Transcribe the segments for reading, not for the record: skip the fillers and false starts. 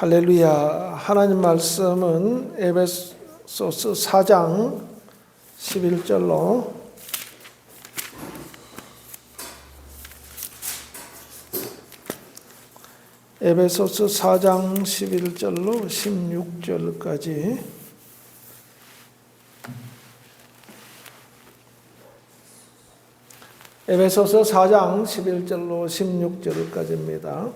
할렐루야. 하나님 말씀은 에베소서 4장 11절로 에베소서 4장 11절로 16절까지 에베소서 4장 11절로 16절까지입니다.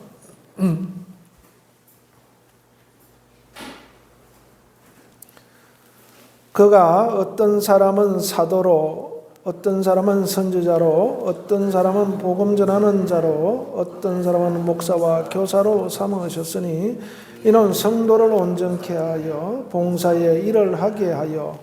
그가 어떤 사람은 사도로, 어떤 사람은 선지자로, 어떤 사람은 복음 전하는 자로, 어떤 사람은 목사와 교사로 삼으셨으니 이는 성도를 온전케 하여 봉사의 일을 하게 하여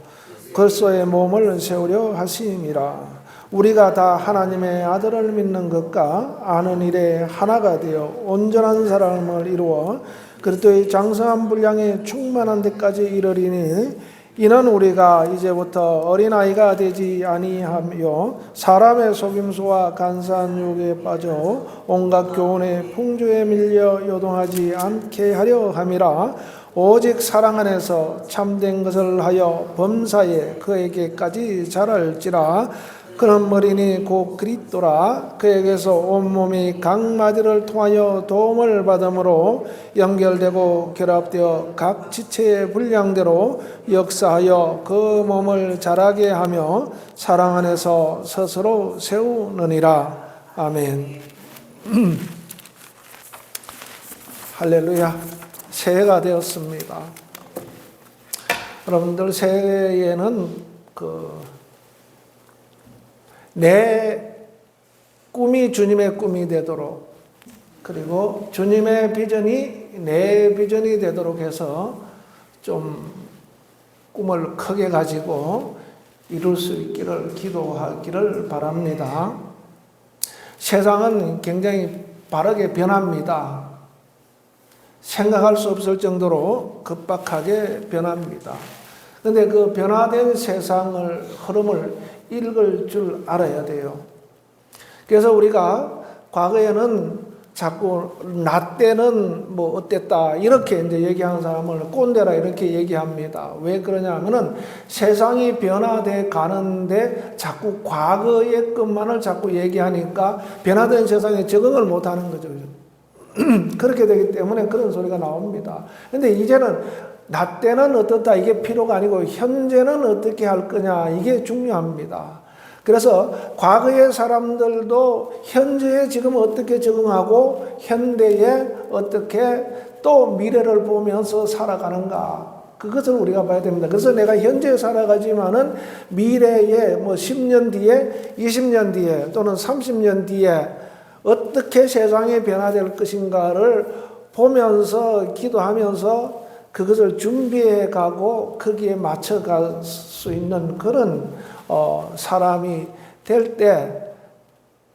그리스도의 몸을 세우려 하심이라. 우리가 다 하나님의 아들을 믿는 것과 아는 일에 하나가 되어 온전한 사람을 이루어 그리스도의 장성한 분량에 충만한 데까지 이르리니 이는 우리가 이제부터 어린아이가 되지 아니하며 사람의 속임수와 간사한 유혹에 빠져 온갖 교훈의 풍조에 밀려 요동하지 않게 하려 함이라. 오직 사랑 안에서 참된 것을 하여 범사에 그에게까지 자랄지라. 그는 머리니 곧 그리스도라. 그에게서 온몸이 각 마디를 통하여 도움을 받음으로 연결되고 결합되어 각 지체의 분량대로 역사하여 그 몸을 자라게 하며 사랑 안에서 스스로 세우느니라. 아멘. 할렐루야. 새해가 되었습니다. 여러분들 새해에는 내 꿈이 주님의 꿈이 되도록, 그리고 주님의 비전이 내 비전이 되도록 해서 좀 꿈을 크게 가지고 이룰 수 있기를 기도하기를 바랍니다. 세상은 굉장히 빠르게 변합니다. 생각할 수 없을 정도로 급박하게 변합니다. 그런데 그 변화된 세상을 흐름을 읽을 줄 알아야 돼요. 그래서 우리가 과거에는 자꾸 나 때는 뭐 어땠다 이렇게 이제 얘기하는 사람을 꼰대라 이렇게 얘기합니다. 왜 그러냐면은 세상이 변화돼 가는데 자꾸 과거의 것만을 자꾸 얘기하니까 변화된 세상에 적응을 못 하는 거죠. 그렇게 되기 때문에 그런 소리가 나옵니다. 근데 이제는 나 때는 어떻다 이게 필요가 아니고 현재는 어떻게 할 거냐 이게 중요합니다. 그래서 과거의 사람들도 현재에 지금 어떻게 적응하고 현대에 어떻게 또 미래를 보면서 살아가는가 그것을 우리가 봐야 됩니다. 그래서 내가 현재에 살아가지만은 미래에 뭐 10년 뒤에 20년 뒤에 또는 30년 뒤에 어떻게 세상이 변화될 것인가를 보면서 기도하면서 그것을 준비해 가고 거기에 맞춰갈 수 있는 그런 사람이 될 때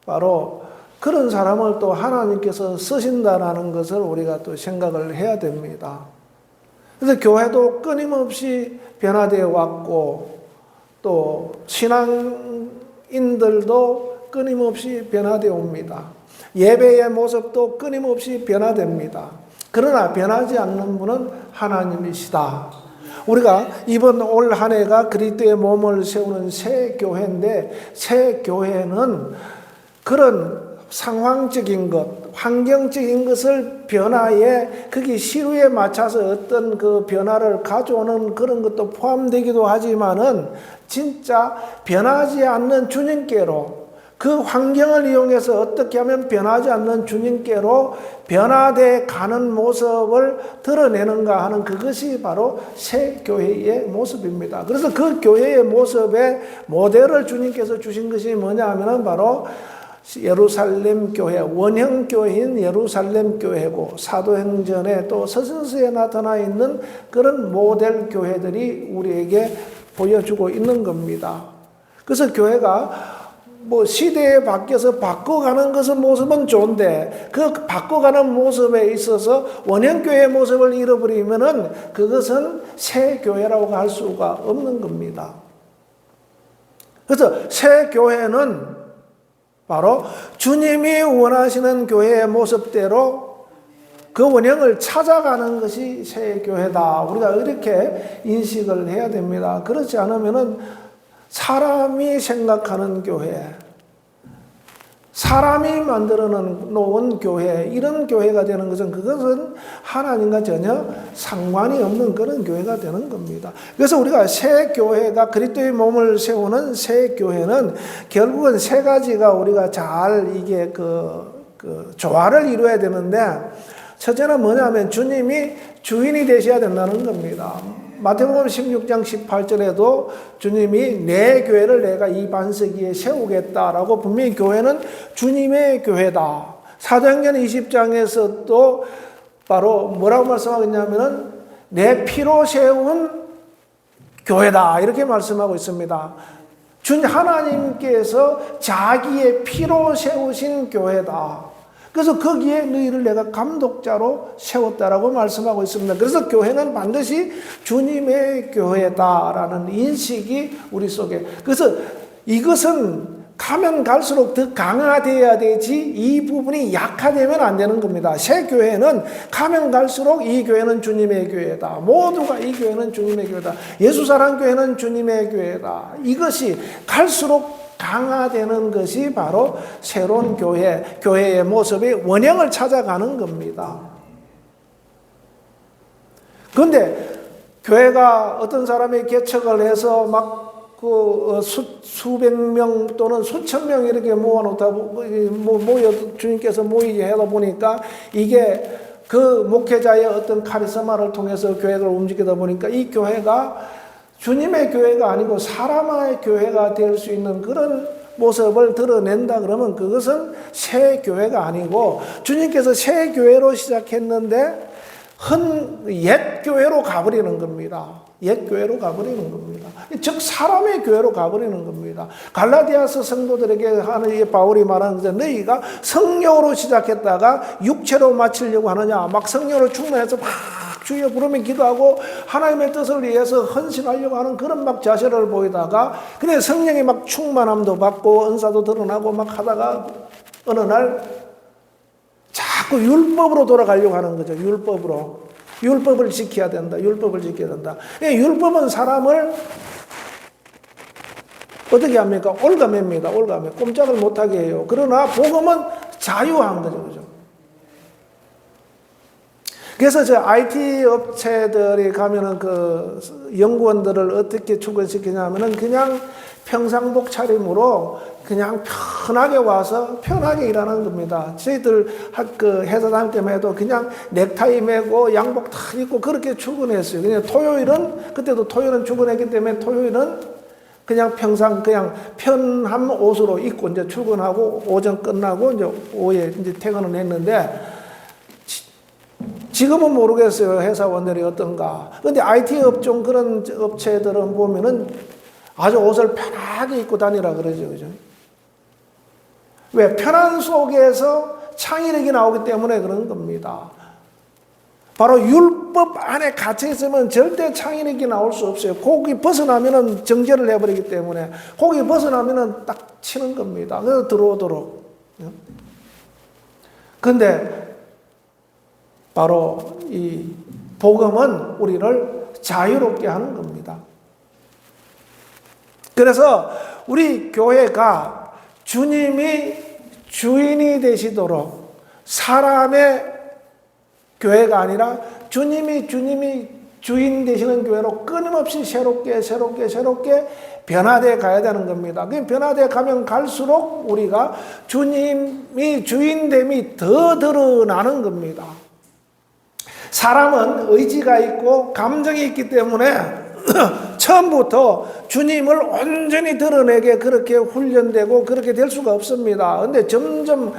바로 그런 사람을 또 하나님께서 쓰신다라는 것을 우리가 또 생각을 해야 됩니다. 그래서 교회도 끊임없이 변화되어 왔고 또 신앙인들도 끊임없이 변화되어 옵니다. 예배의 모습도 끊임없이 변화됩니다. 그러나 변하지 않는 분은 하나님이시다. 우리가 이번 올 한 해가 그리스도의 몸을 세우는 새 교회인데 새 교회는 그런 상황적인 것, 환경적인 것을 변화에 거기 시류에 맞춰서 어떤 그 변화를 가져오는 그런 것도 포함되기도 하지만은 진짜 변하지 않는 주님께로 그 환경을 이용해서 어떻게 하면 변하지 않는 주님께로 변화돼 가는 모습을 드러내는가 하는 그것이 바로 새 교회의 모습입니다. 그래서 그 교회의 모습의 모델을 주님께서 주신 것이 뭐냐 하면 바로 예루살렘 교회, 원형 교회인 예루살렘 교회고 사도행전에 또 서신서에 나타나 있는 그런 모델 교회들이 우리에게 보여주고 있는 겁니다. 그래서 교회가 뭐 시대에 바뀌어서 바꿔가는 것은 모습은 좋은데 그 바꿔가는 모습에 있어서 원형교회의 모습을 잃어버리면은 그것은 새 교회라고 할 수가 없는 겁니다. 그래서 새 교회는 바로 주님이 원하시는 교회의 모습대로 그 원형을 찾아가는 것이 새 교회다. 우리가 이렇게 인식을 해야 됩니다. 그렇지 않으면은 사람이 생각하는 교회, 사람이 만들어 놓은 교회, 이런 교회가 되는 것은 그것은 하나님과 전혀 상관이 없는 그런 교회가 되는 겁니다. 그래서 우리가 새 교회가 그리스도의 몸을 세우는 새 교회는 결국은 세 가지가 우리가 잘 이게 조화를 이루어야 되는데, 첫째는 뭐냐면 주님이 주인이 되셔야 된다는 겁니다. 마태복음 16장 18절에도 주님이 내 교회를 내가 이 반석 위에 세우겠다라고 분명히 교회는 주님의 교회다. 사도행전 20장에서도 바로 뭐라고 말씀하겠냐면은 내 피로 세운 교회다 이렇게 말씀하고 있습니다. 하나님께서 자기의 피로 세우신 교회다. 그래서 거기에 너희를 내가 감독자로 세웠다라고 말씀하고 있습니다. 그래서 교회는 반드시 주님의 교회다라는 인식이 우리 속에. 그래서 이것은 가면 갈수록 더 강화되어야 되지 이 부분이 약화되면 안 되는 겁니다. 새 교회는 가면 갈수록 이 교회는 주님의 교회다. 모두가 이 교회는 주님의 교회다. 예수사랑교회는 주님의 교회다. 이것이 갈수록 강화되는 것이 바로 새로운 교회의 모습의 원형을 찾아가는 겁니다. 그런데 교회가 어떤 사람이 개척을 해서 막 수백 명 또는 수천 명 이렇게 모아놓다 주님께서 모이게 하다 보니까 이게 그 목회자의 어떤 카리스마를 통해서 교회를 움직이다 보니까 이 교회가 주님의 교회가 아니고 사람의 교회가 될 수 있는 그런 모습을 드러낸다 그러면 그것은 새 교회가 아니고 주님께서 새 교회로 시작했는데 옛 교회로 가버리는 겁니다. 옛 교회로 가버리는 겁니다. 즉 사람의 교회로 가버리는 겁니다. 갈라디아서 성도들에게 하는 바울이 말하는 것은 너희가 성령으로 시작했다가 육체로 마치려고 하느냐. 막 성령으로 충만해서 막 주여 부르면 기도하고 하나님의 뜻을 위해서 헌신하려고 하는 그런 막 자세를 보이다가 근데 성령이 막 충만함도 받고 은사도 드러나고 막 하다가 어느 날 자꾸 율법으로 돌아가려고 하는 거죠. 율법을 지켜야 된다. 율법을 지켜야 된다. 율법은 사람을 어떻게 합니까? 올가맵니다. 올가매. 꼼짝을 못하게 해요. 그러나 복음은 자유한 거죠. 그죠? 그래서 저 IT 업체들이 가면은 그 연구원들을 어떻게 출근시키냐면은 그냥 평상복 차림으로 그냥 편하게 와서 편하게 일하는 겁니다. 저희들 회사 다닐 때만 해도 그냥 넥타이 매고 양복 다 입고 그렇게 출근했어요. 그냥 그때도 토요일은 출근했기 때문에 토요일은 그냥 그냥 편한 옷으로 입고 이제 출근하고 오전 끝나고 이제 오후에 이제 퇴근을 했는데 지금은 모르겠어요. 회사원들이 어떤가. 근데 IT 업종 그런 업체들은 보면은 아주 옷을 편하게 입고 다니라 그러죠. 그죠? 왜? 편한 속에서 창의력이 나오기 때문에 그런 겁니다. 바로 율법 안에 갇혀 있으면 절대 창의력이 나올 수 없어요. 거기 벗어나면은 정죄를 해버리기 때문에 거기 벗어나면은 딱 치는 겁니다. 그래서 들어오도록. 근데 바로 이 복음은 우리를 자유롭게 하는 겁니다. 그래서 우리 교회가 주님이 주인이 되시도록 사람의 교회가 아니라 주님이 주인 되시는 교회로 끊임없이 새롭게 변화되어 가야 되는 겁니다. 그 변화되어 가면 갈수록 우리가 주님이 주인됨이 더 드러나는 겁니다. 사람은 의지가 있고 감정이 있기 때문에 처음부터 주님을 온전히 드러내게 그렇게 훈련되고 그렇게 될 수가 없습니다. 그런데 점점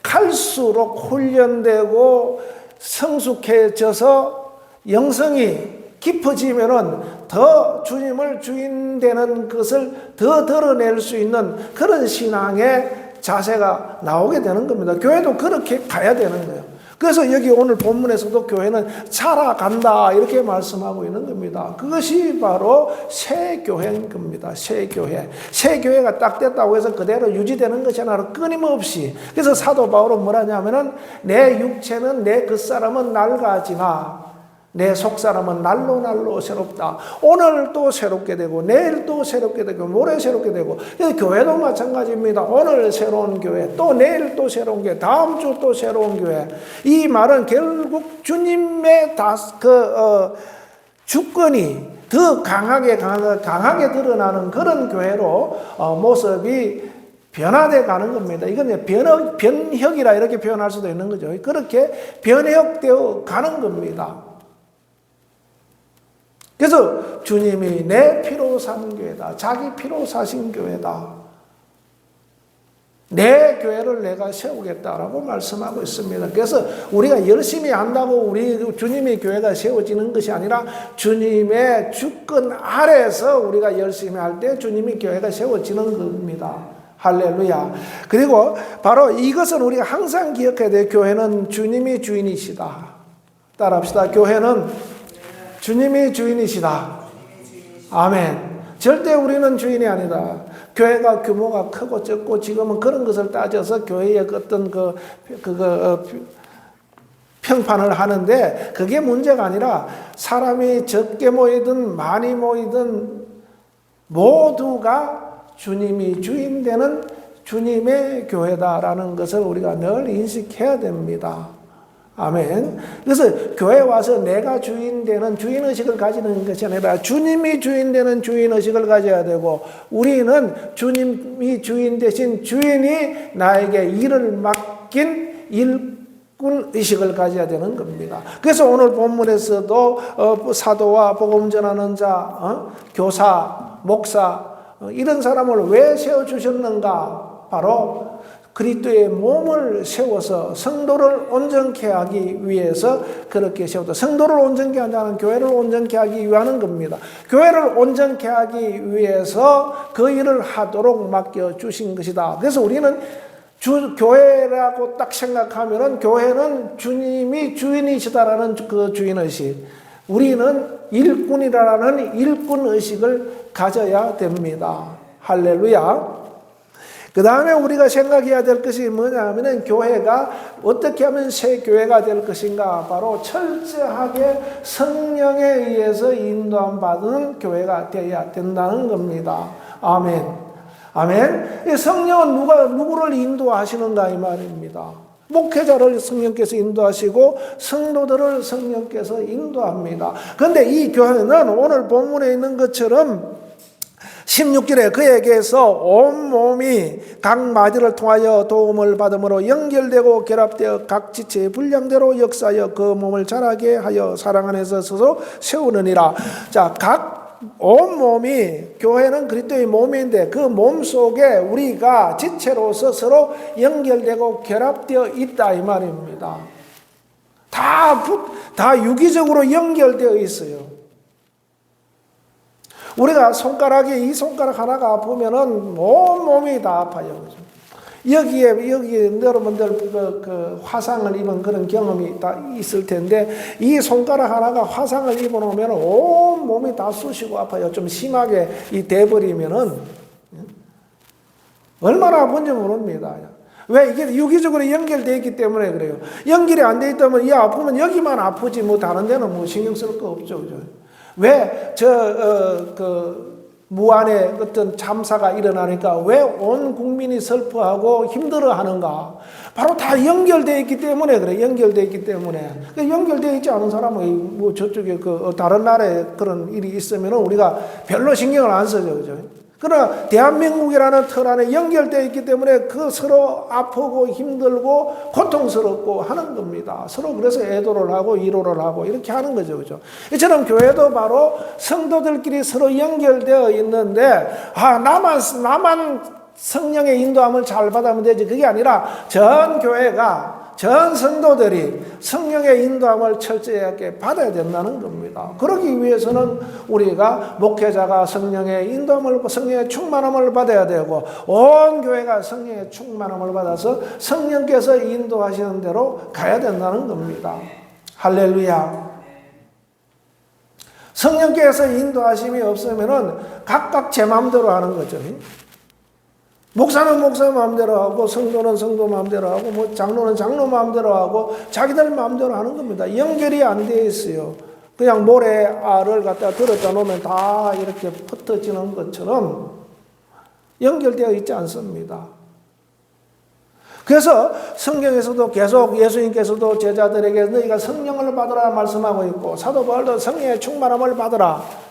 갈수록 훈련되고 성숙해져서 영성이 깊어지면은 더 주님을 주인 되는 것을 더 드러낼 수 있는 그런 신앙의 자세가 나오게 되는 겁니다. 교회도 그렇게 가야 되는 거예요. 그래서 여기 오늘 본문에서도 교회는 자라간다 이렇게 말씀하고 있는 겁니다. 그것이 바로 새 교회인 겁니다. 새 교회. 새 교회가 딱 됐다고 해서 그대로 유지되는 것이 아니라 끊임없이. 그래서 사도 바울은 뭐라냐면은 내 육체는 내 겉사람은 낡아지나 내 속사람은 날로 새롭다. 오늘 또 새롭게 되고 내일 또 새롭게 되고 모레 새롭게 되고. 그래서 교회도 마찬가지입니다. 오늘 새로운 교회, 또 내일 또 새로운 교회, 다음 주 또 새로운 교회. 이 말은 결국 주님의 주권이 더 강하게 드러나는 그런 교회로 모습이 변화돼 가는 겁니다. 이건 변혁이라 이렇게 표현할 수도 있는 거죠. 그렇게 변혁되어 가는 겁니다. 그래서 주님이 내 피로 산 교회다. 자기 피로 사신 교회다. 내 교회를 내가 세우겠다라고 말씀하고 있습니다. 그래서 우리가 열심히 한다고 우리 주님의 교회가 세워지는 것이 아니라 주님의 주권 아래에서 우리가 열심히 할 때 주님의 교회가 세워지는 겁니다. 할렐루야. 그리고 바로 이것은 우리가 항상 기억해야 돼요. 교회는 주님이 주인이시다. 따라합시다. 교회는 주님이 주인이시다. 아멘. 절대 우리는 주인이 아니다. 교회가 규모가 크고 적고 지금은 그런 것을 따져서 교회의 어떤 평판을 하는데 그게 문제가 아니라 사람이 적게 모이든 많이 모이든 모두가 주님이 주인되는 주님의 교회다라는 것을 우리가 늘 인식해야 됩니다. 아멘. 그래서 교회 와서 내가 주인되는 주인의식을 가지는 것이 아니라 주님이 주인되는 주인의식을 가져야 되고 우리는 주님이 주인 대신 주인이 나에게 일을 맡긴 일꾼의식을 가져야 되는 겁니다. 그래서 오늘 본문에서도 사도와 복음 전하는 자, 교사, 목사 이런 사람을 왜 세워주셨는가? 바로 그리스도의 몸을 세워서 성도를 온전케 하기 위해서 그렇게 세웠다. 성도를 온전케 하자는 교회를 온전케 하기 위하는 겁니다. 교회를 온전케 하기 위해서 그 일을 하도록 맡겨주신 것이다. 그래서 우리는 교회라고 딱 생각하면은 교회는 주님이 주인이시다라는 그 주인의식. 우리는 일꾼이라는 일꾼의식을 가져야 됩니다. 할렐루야. 그 다음에 우리가 생각해야 될 것이 뭐냐 하면 교회가 어떻게 하면 새 교회가 될 것인가. 바로 철저하게 성령에 의해서 인도함 받은 교회가 되어야 된다는 겁니다. 아멘. 아멘. 성령은 누구를 인도하시는가 이 말입니다. 목회자를 성령께서 인도하시고 성도들을 성령께서 인도합니다. 그런데 이 교회는 오늘 본문에 있는 것처럼 16절에 그에게서 온몸이 각 마디를 통하여 도움을 받음으로 연결되고 결합되어 각 지체의 분량대로 역사하여 그 몸을 자라게 하여 사랑 안에서 서로 세우느니라. 자, 각 온몸이 교회는 그리스도의 몸인데 그 몸 속에 우리가 지체로서 서로 연결되고 결합되어 있다 이 말입니다. 다 유기적으로 연결되어 있어요. 우리가 이 손가락 하나가 아프면은 온 몸이 다 아파요. 여기에 여러분들 그 화상을 입은 그런 경험이 다 있을 텐데 이 손가락 하나가 화상을 입어 놓으면 온 몸이 다 쑤시고 아파요. 좀 심하게 돼버리면은 얼마나 아픈지 모릅니다. 왜? 이게 유기적으로 연결되어 있기 때문에 그래요. 연결이 안 되어 있다면 이 아프면 여기만 아프지 뭐 다른 데는 뭐 신경 쓸 거 없죠. 그죠? 왜 무안에 어떤 참사가 일어나니까 왜 온 국민이 슬퍼하고 힘들어 하는가? 바로 다 연결되어 있기 때문에 그래. 연결되어 있기 때문에. 연결되어 있지 않은 사람은 뭐 저쪽에 다른 나라에 그런 일이 있으면 우리가 별로 신경을 안 쓰죠. 그죠? 그러나 대한민국이라는 틀 안에 연결되어 있기 때문에 그 서로 아프고 힘들고 고통스럽고 하는 겁니다. 서로 그래서 애도를 하고 위로를 하고 이렇게 하는 거죠. 그죠? 이처럼 교회도 바로 성도들끼리 서로 연결되어 있는데 나만 성령의 인도함을 잘 받으면 되지. 그게 아니라 전 교회가 전 성도들이 성령의 인도함을 철저하게 받아야 된다는 겁니다. 그러기 위해서는 우리가 목회자가 성령의 인도함을, 성령의 충만함을 받아야 되고 온 교회가 성령의 충만함을 받아서 성령께서 인도하시는 대로 가야 된다는 겁니다. 할렐루야. 성령께서 인도하심이 없으면은 각각 제 마음대로 하는 거죠. 목사는 목사 마음대로 하고 성도는 성도 마음대로 하고 뭐 장로는 장로 마음대로 하고 자기들 마음대로 하는 겁니다. 연결이 안 돼 있어요. 그냥 모래알을 갖다 들었다 놓으면 다 이렇게 흩어지는 것처럼 연결되어 있지 않습니다. 그래서 성경에서도 계속 예수님께서도 제자들에게 너희가 성령을 받으라 말씀하고 있고 사도 바울도 성령의 충만함을 받으라.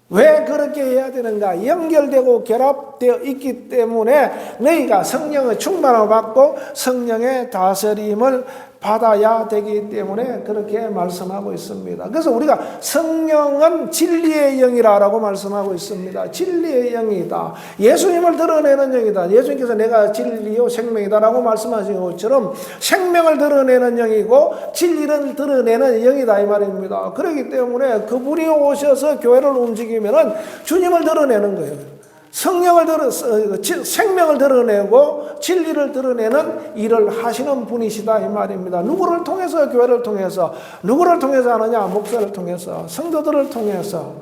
왜 그렇게 해야 되는가? 연결되고 결합되어 있기 때문에 너희가 성령의 충만함을 받고 성령의 다스림을 받아야 되기 때문에 그렇게 말씀하고 있습니다. 그래서 우리가 성령은 진리의 영이라고 말씀하고 있습니다. 진리의 영이다. 예수님을 드러내는 영이다. 예수님께서 내가 진리요 생명이다라고 말씀하신 것처럼 생명을 드러내는 영이고 진리를 드러내는 영이다 이 말입니다. 그렇기 때문에 그분이 오셔서 교회를 움직이면은 주님을 드러내는 거예요. 생명을 드러내고 진리를 드러내는 일을 하시는 분이시다 이 말입니다. 누구를 통해서? 교회를 통해서. 누구를 통해서 하느냐? 목사를 통해서, 성도들을 통해서.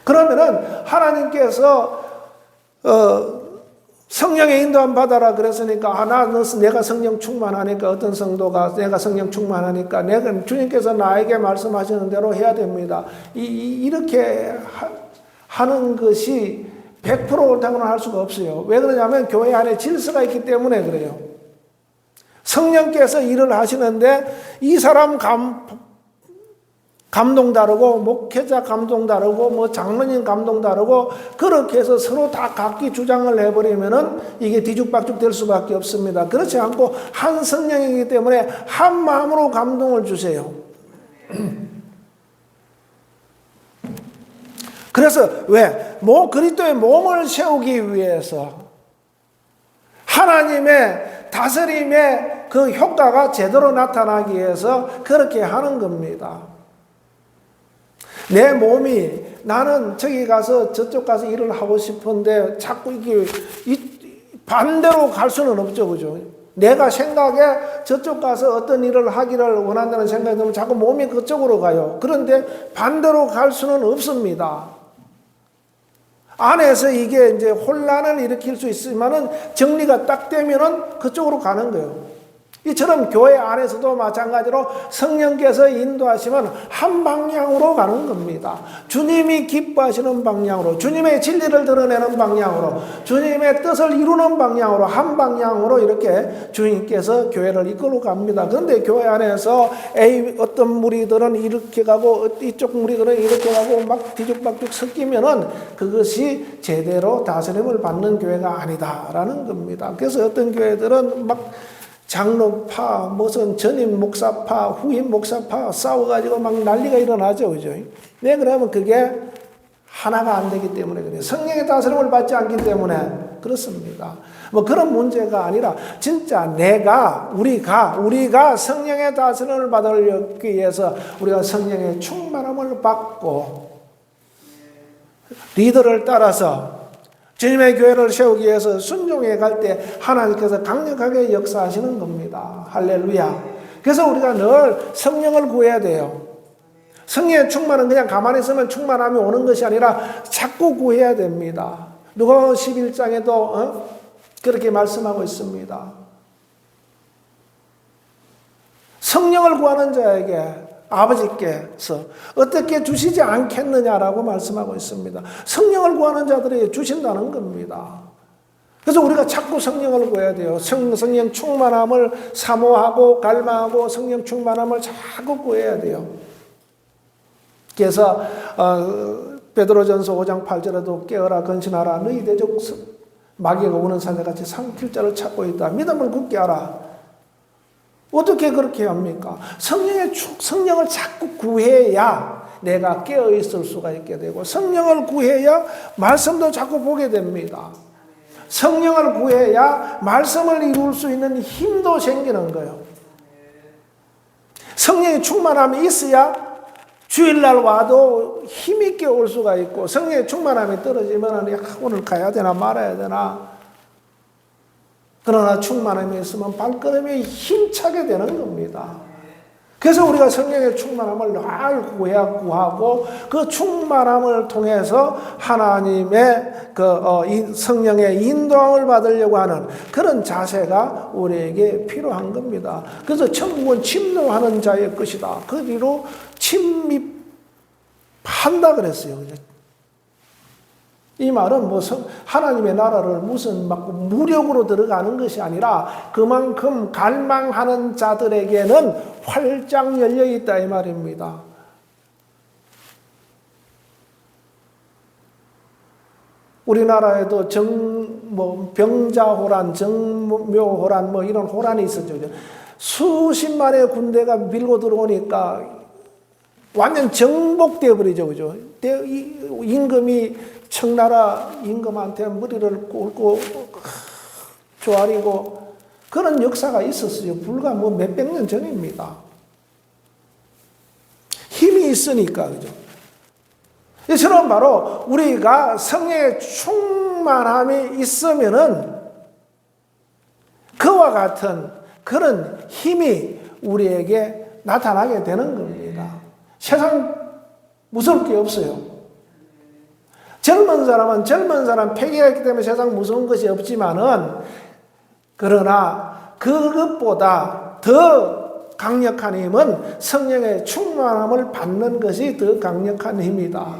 그러면은 하나님께서 성령의 인도함 받아라 그랬으니까 내가 성령 충만하니까 어떤 성도가 내가 성령 충만하니까 내가 주님께서 나에게 말씀하시는 대로 해야 됩니다. 이렇게 하는 것이 100% 옳다고는 할 수가 없어요. 왜 그러냐면 교회 안에 질서가 있기 때문에 그래요. 성령께서 일을 하시는데 이 사람 감동 다르고 목회자 감동 다르고 뭐 장로님 감동 다르고 그렇게 해서 서로 다 각기 주장을 해버리면은 이게 뒤죽박죽 될 수밖에 없습니다. 그렇지 않고 한 성령이기 때문에 한 마음으로 감동을 주세요. 그래서 왜? 그리스도의 몸을 세우기 위해서 하나님의 다스림의 그 효과가 제대로 나타나기 위해서 그렇게 하는 겁니다. 내 몸이 나는 저기 가서 저쪽 가서 일을 하고 싶은데 자꾸 이게 반대로 갈 수는 없죠. 그죠? 내가 생각에 저쪽 가서 어떤 일을 하기를 원한다는 생각이 들면 자꾸 몸이 그쪽으로 가요. 그런데 반대로 갈 수는 없습니다. 안에서 이게 이제 혼란을 일으킬 수 있지만은 정리가 딱 되면은 그쪽으로 가는 거예요. 이처럼 교회 안에서도 마찬가지로 성령께서 인도하시면 한 방향으로 가는 겁니다. 주님이 기뻐하시는 방향으로, 주님의 진리를 드러내는 방향으로, 주님의 뜻을 이루는 방향으로, 한 방향으로 이렇게 주님께서 교회를 이끌어 갑니다. 그런데 교회 안에서 어떤 무리들은 이렇게 가고 이쪽 무리들은 이렇게 가고 막 뒤죽박죽 섞이면은 그것이 제대로 다스림을 받는 교회가 아니다라는 겁니다. 그래서 어떤 교회들은 막 장로파, 무슨 전임 목사파, 후임 목사파 싸워가지고 막 난리가 일어나죠. 그죠? 네, 그러면 그게 하나가 안 되기 때문에 그래요. 성령의 다스림을 받지 않기 때문에 그렇습니다. 뭐 그런 문제가 아니라 진짜 우리가 성령의 다스림을 받으려기 위해서 우리가 성령의 충만함을 받고 리더를 따라서 주님의 교회를 세우기 위해서 순종해 갈 때 하나님께서 강력하게 역사하시는 겁니다. 할렐루야. 그래서 우리가 늘 성령을 구해야 돼요. 성령의 충만은 그냥 가만히 있으면 충만함이 오는 것이 아니라 자꾸 구해야 됩니다. 누가복음 11장에도 그렇게 말씀하고 있습니다. 성령을 구하는 자에게 아버지께서 어떻게 주시지 않겠느냐라고 말씀하고 있습니다. 성령을 구하는 자들에게 주신다는 겁니다. 그래서 우리가 자꾸 성령을 구해야 돼요. 성령 충만함을 사모하고 갈망하고 성령 충만함을 자꾸 구해야 돼요. 그래서 베드로전서 5장 8절에도 깨어라 건신하라 너희 대적 마귀가 오는 사내같이 삼킬 자를 찾고 있다. 믿음을 굳게 하라. 어떻게 그렇게 합니까? 성령을 자꾸 구해야 내가 깨어있을 수가 있게 되고 성령을 구해야 말씀도 자꾸 보게 됩니다. 성령을 구해야 말씀을 이룰 수 있는 힘도 생기는 거예요. 성령의 충만함이 있어야 주일날 와도 힘있게 올 수가 있고, 성령의 충만함이 떨어지면 오늘 가야 되나 말아야 되나. 그러나 충만함이 있으면 발걸음이 힘차게 되는 겁니다. 그래서 우리가 성령의 충만함을 늘 구하고 그 충만함을 통해서 하나님의 성령의 인도함을 받으려고 하는 그런 자세가 우리에게 필요한 겁니다. 그래서 천국은 침노하는 자의 것이다. 그 뒤로 침입한다 그랬어요. 이 말은 하나님의 나라를 무슨 무력으로 들어가는 것이 아니라 그만큼 갈망하는 자들에게는 활짝 열려 있다 이 말입니다. 우리나라에도 병자호란, 정묘호란 이런 호란이 있었죠. 수십만의 군대가 밀고 들어오니까 완전 정복되어 버리죠. 그죠? 임금이 청나라 임금한테 머리를 꿇고 조아리고 그런 역사가 있었어요. 불과 몇백 년 전입니다. 힘이 있으니까, 그죠? 이처럼 바로 우리가 성령의 충만함이 있으면은 그와 같은 그런 힘이 우리에게 나타나게 되는 겁니다. 세상 무서울 게 없어요. 젊은 사람 패기가 있기 때문에 세상 무서운 것이 없지만은, 그러나 그것보다 더 강력한 힘은 성령의 충만함을 받는 것이 더 강력한 힘이다.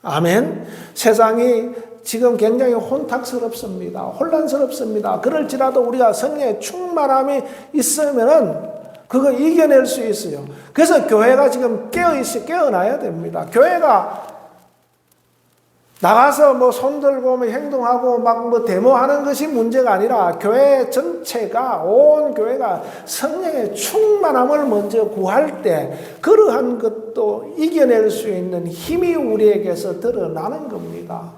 아멘. 세상이 지금 굉장히 혼탁스럽습니다. 혼란스럽습니다. 그럴지라도 우리가 성령의 충만함이 있으면은 그거 이겨낼 수 있어요. 그래서 교회가 지금 깨어나야 됩니다. 교회가 나가서 손들고 행동하고 데모하는 것이 문제가 아니라 교회 전체가, 온 교회가 성령의 충만함을 먼저 구할 때 그러한 것도 이겨낼 수 있는 힘이 우리에게서 드러나는 겁니다.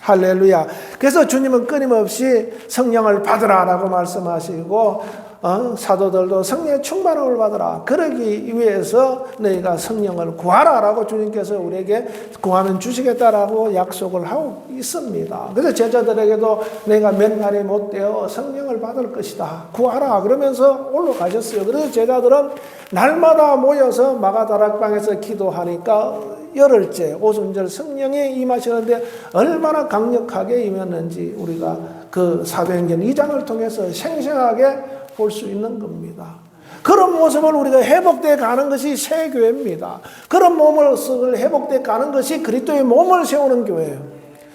할렐루야. 그래서 주님은 끊임없이 성령을 받으라라고 말씀하시고, 사도들도 성령의 충만함을 받으라. 그러기 위해서 너희가 성령을 구하라라고 주님께서 우리에게 구하면 주시겠다라고 약속을 하고 있습니다. 그래서 제자들에게도 내가 몇 날이 못 되어 성령을 받을 것이다. 구하라. 그러면서 올라가셨어요. 그래서 제자들은 날마다 모여서 마가다락방에서 기도하니까 열흘째 오순절 성령이 임하시는데 얼마나 강력하게 임했는지 우리가 그 사도행전 2장을 통해서 생생하게 볼 수 있는 겁니다. 그런 모습을 우리가 회복돼 가는 것이 새 교회입니다. 그런 몸을 회복돼 가는 것이 그리스도의 몸을 세우는 교회예요.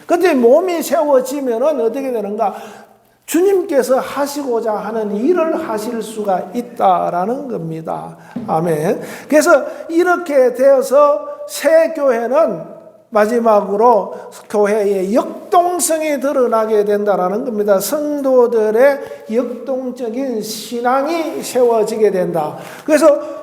그런데 몸이 세워지면은 어떻게 되는가? 주님께서 하시고자 하는 일을 하실 수가 있다라는 겁니다. 아멘. 그래서 이렇게 되어서 새 교회는 마지막으로 교회의 역동성이 드러나게 된다라는 겁니다. 성도들의 역동적인 신앙이 세워지게 된다. 그래서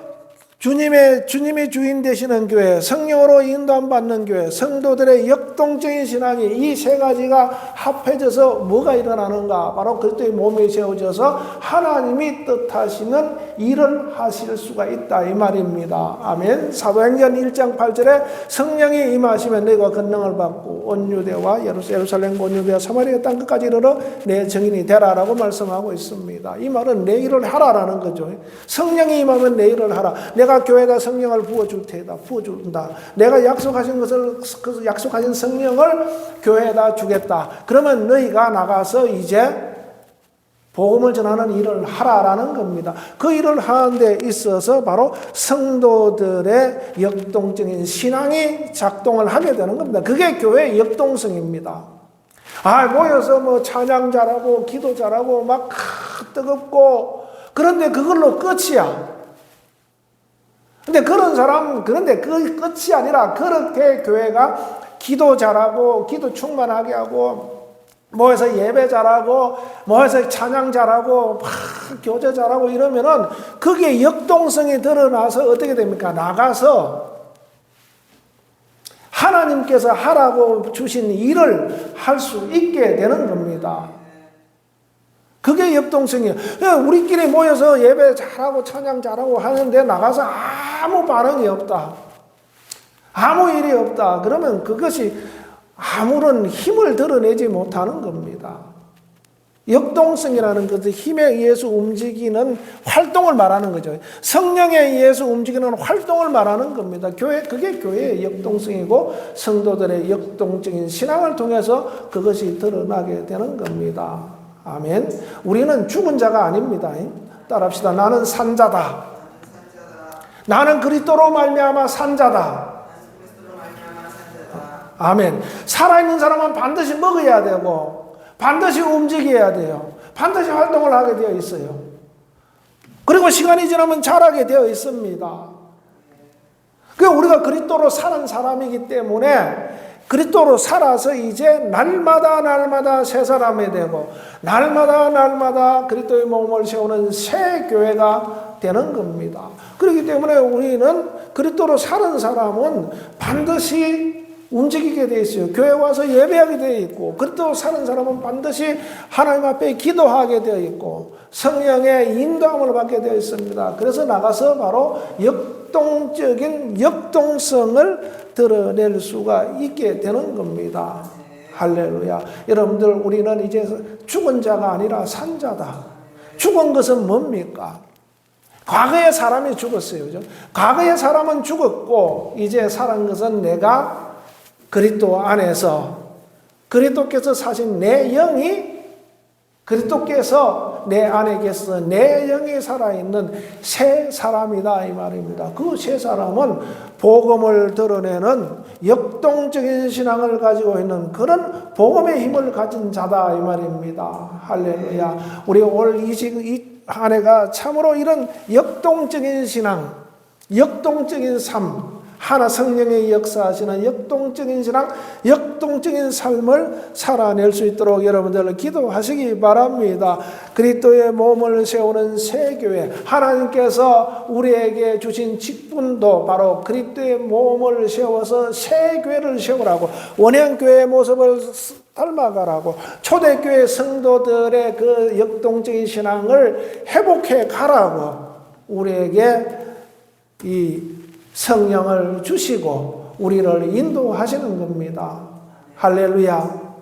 주님이 주인 되시는 교회, 성령으로 인도함 받는 교회, 성도들의 역동적인 신앙이 이 세 가지가 합해져서 뭐가 일어나는가? 바로 그리스도의 몸이 세워져서 하나님이 뜻하시는 일을 하실 수가 있다 이 말입니다. 아멘. 사도행전 1장 8절에 성령이 임하시면 너희가 권능을 받고 온 유대와 예루살렘 온 유대와 사마리아 땅 끝까지 이르러 내 증인이 되라라고 말씀하고 있습니다. 이 말은 내 일을 하라라는 거죠. 성령이 임하면 내 일을 하라. 내가 교회에다 성령을 부어줄 테다. 부어준다. 내가 약속하신 것을, 그 약속하신 성령을 교회에다 주겠다. 그러면 너희가 나가서 이제 복음을 전하는 일을 하라라는 겁니다. 그 일을 하는 데 있어서 바로 성도들의 역동적인 신앙이 작동을 하게 되는 겁니다. 그게 교회의 역동성입니다. 모여서 찬양 잘하고 기도 잘하고 막 뜨겁고 그런데 그걸로 끝이야. 그런데 그 끝이 아니라 그렇게 교회가 기도 잘하고 기도 충만하게 하고 모여서 예배 잘하고 모여서 찬양 잘하고 막 교제 잘하고 이러면은 그게 역동성이 드러나서 어떻게 됩니까? 나가서 하나님께서 하라고 주신 일을 할 수 있게 되는 겁니다. 그게 역동성이에요. 우리끼리 모여서 예배 잘하고 찬양 잘하고 하는데 나가서 아무 반응이 없다. 아무 일이 없다. 그러면 그것이 아무런 힘을 드러내지 못하는 겁니다. 역동성이라는 것은 힘에 의해서 움직이는 활동을 말하는 거죠. 성령에 의해서 움직이는 활동을 말하는 겁니다. 그게 교회의 역동성이고 성도들의 역동적인 신앙을 통해서 그것이 드러나게 되는 겁니다. 아멘. 우리는 죽은 자가 아닙니다. 따라합시다. 나는 산자다. 나는 그리스도로 말미암아 산자다. 아멘. 살아있는 사람은 반드시 먹어야 되고 반드시 움직여야 돼요. 반드시 활동을 하게 되어 있어요. 그리고 시간이 지나면 자라게 되어 있습니다. 우리가 그리스도로 사는 사람이기 때문에 그리스도로 살아서 이제 날마다 새 사람이 되고 날마다 그리스도의 몸을 세우는 새 교회가 되는 겁니다. 그렇기 때문에 우리는 그리스도로 사는 사람은 반드시 움직이게 되어 있어요. 교회 와서 예배하게 되어 있고 그리스도로 사는 사람은 반드시 하나님 앞에 기도하게 되어 있고 성령의 인도함을 받게 되어 있습니다. 그래서 나가서 바로 역동적인 역동성을 드러낼 수가 있게 되는 겁니다. 할렐루야. 여러분들, 우리는 이제 죽은 자가 아니라 산 자다. 죽은 것은 뭡니까? 과거에 사람이 죽었어요. 그죠? 과거에 사람은 죽었고 이제 살은 것은 내가 그리스도 안에서 그리스도께서 사신 내 영이 그리스도께서 내 안에 계셔서 내 영이 살아있는 새 사람이다 이 말입니다. 그 새 사람은 복음을 드러내는 역동적인 신앙을 가지고 있는 그런 복음의 힘을 가진 자다 이 말입니다. 할렐루야. 우리 올 이 한 해가 참으로 이런 역동적인 신앙, 역동적인 삶, 하나 성령의 역사하시는 역동적인 신앙, 역동적인 삶을 살아낼 수 있도록 여러분들 기도하시기 바랍니다. 그리스도의 몸을 세우는 새 교회, 하나님께서 우리에게 주신 직분도 바로 그리스도의 몸을 세워서 새 교회를 세우라고, 원형교회의 모습을 닮아가라고, 초대교회 성도들의 그 역동적인 신앙을 회복해 가라고 우리에게 이 성령을 주시고 우리를 인도하시는 겁니다. 할렐루야.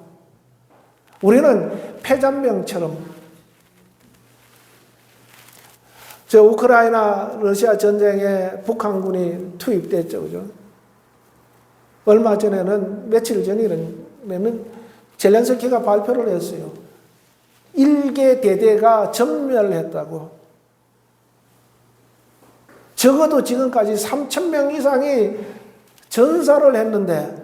우리는 폐잔병처럼 우크라이나 러시아 전쟁에 북한군이 투입됐죠. 그죠? 얼마 전에는 며칠 전에는 젤렌스키가 발표를 했어요. 1개 대대가 전멸했다고. 적어도 지금까지 3,000명 이상이 전사를 했는데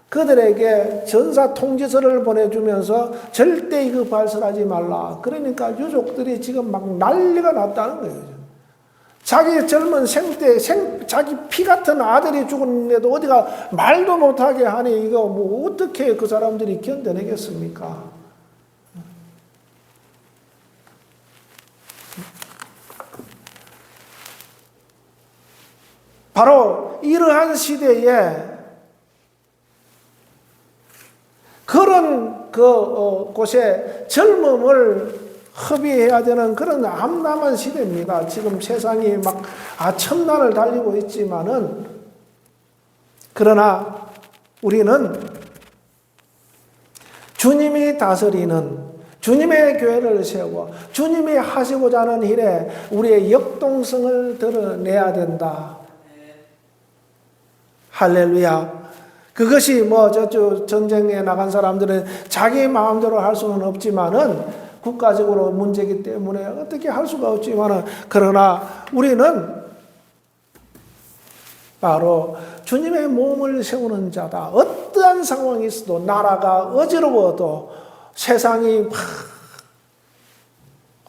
그들에게 전사 통지서를 보내주면서 절대 이거 발설하지 말라. 그러니까 유족들이 지금 막 난리가 났다는 거예요. 자기 젊은 생때 자기 피 같은 아들이 죽었는데도 어디가 말도 못하게 하니 이거 뭐 어떻게 그 사람들이 견뎌내겠습니까? 바로 이러한 시대에 그런 곳에 젊음을 허비해야 되는 그런 암담한 시대입니다. 지금 세상이 막 천난을 달리고 있지만은, 그러나 우리는 주님이 다스리는 주님의 교회를 세우고 주님이 하시고자 하는 일에 우리의 역동성을 드러내야 된다. 할렐루야. 그것이 저쪽 전쟁에 나간 사람들은 자기 마음대로 할 수는 없지만은, 국가적으로 문제이기 때문에 어떻게 할 수가 없지만은, 그러나 우리는 바로 주님의 몸을 세우는 자다. 어떠한 상황이 있어도, 나라가 어지러워도, 세상이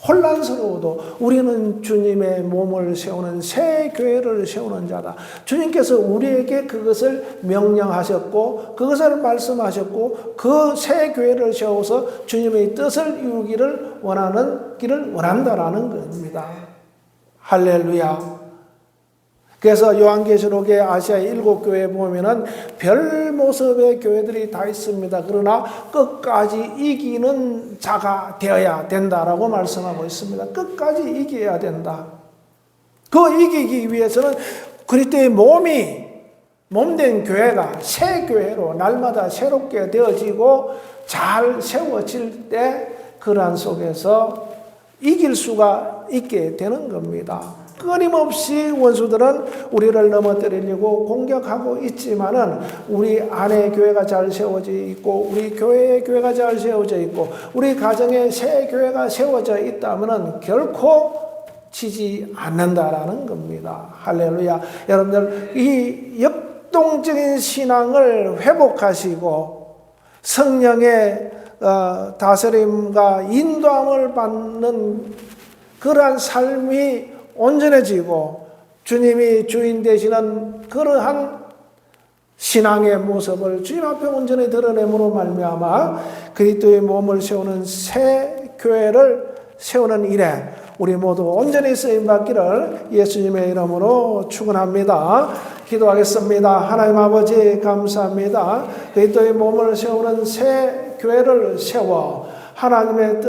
혼란스러워도 우리는 주님의 몸을 세우는 새 교회를 세우는 자다. 주님께서 우리에게 그것을 명령하셨고 그것을 말씀하셨고 그 새 교회를 세워서 주님의 뜻을 이루기를 원한다라는 겁니다. 할렐루야. 그래서 요한계시록의 아시아의 7교회에 보면은 별 모습의 교회들이 다 있습니다. 그러나 끝까지 이기는 자가 되어야 된다라고 말씀하고 있습니다. 끝까지 이겨야 된다. 그 이기기 위해서는 그리스도의 몸된 교회가 새 교회로 날마다 새롭게 되어지고 잘 세워질 때 그러한 속에서 이길 수가 있게 되는 겁니다. 끊임없이 원수들은 우리를 넘어뜨리려고 공격하고 있지만은 우리 안에 교회가 잘 세워져 있고 우리 교회의 교회가 잘 세워져 있고 우리 가정에 새 교회가 세워져 있다면은 결코 지지 않는다라는 겁니다. 할렐루야. 여러분들 이 역동적인 신앙을 회복하시고 성령의 다스림과 인도함을 받는 그러한 삶이 온전해지고 주님이 주인 되시는 그러한 신앙의 모습을 주님 앞에 온전히 드러냄으로 말미암아 그리스도의 몸을 세우는 새 교회를 세우는 일에 우리 모두 온전히 쓰임받기를 예수님의 이름으로 축원합니다. 기도하겠습니다. 하나님 아버지 감사합니다. 그리스도의 몸을 세우는 새 교회를 세워 하나님의 뜻